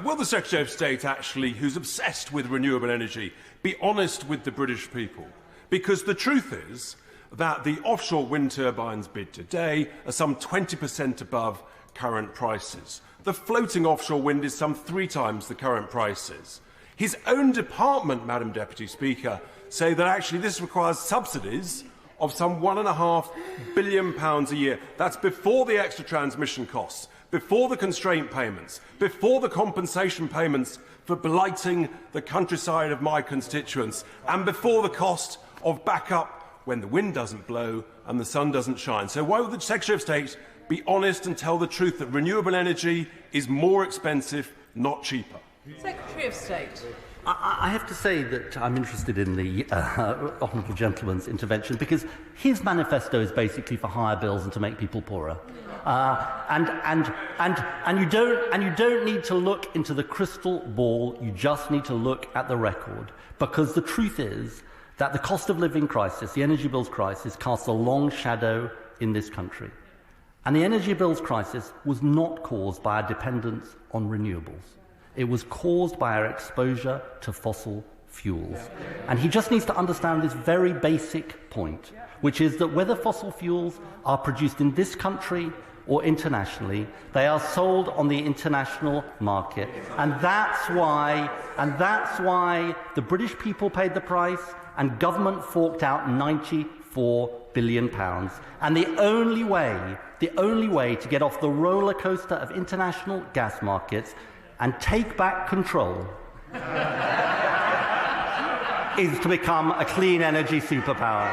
will the Secretary of State actually, who's obsessed with renewable energy, be honest with the British people? Because the truth is that the offshore wind turbines bid today are some 20% above current prices. The floating offshore wind is some 3 times the current prices. His own department, Madam Deputy Speaker, say that actually this requires subsidies of some £1.5 billion a year. That's before the extra transmission costs, before the constraint payments, before the compensation payments for blighting the countryside of my constituents, and before the cost of backup when the wind doesn't blow and the sun doesn't shine. So why would the Secretary of State be honest and tell the truth that renewable energy is more expensive, not cheaper? Secretary of State. I have to say that I'm interested in the honourable gentleman's intervention because his manifesto is basically for higher bills and to make people poorer. And you don't need to look into the crystal ball. You just need to look at the record, because the truth is that the cost of living crisis, the energy bills crisis, casts a long shadow in this country. And the energy bills crisis was not caused by our dependence on renewables. It was caused by our exposure to fossil fuels. And he just needs to understand this very basic point, which is that whether fossil fuels are produced in this country or internationally, they are sold on the international market. And that's why the British people paid the price and government forked out £94 billion. And the only way to get off the roller coaster of international gas markets and take back control is to become a clean energy superpower.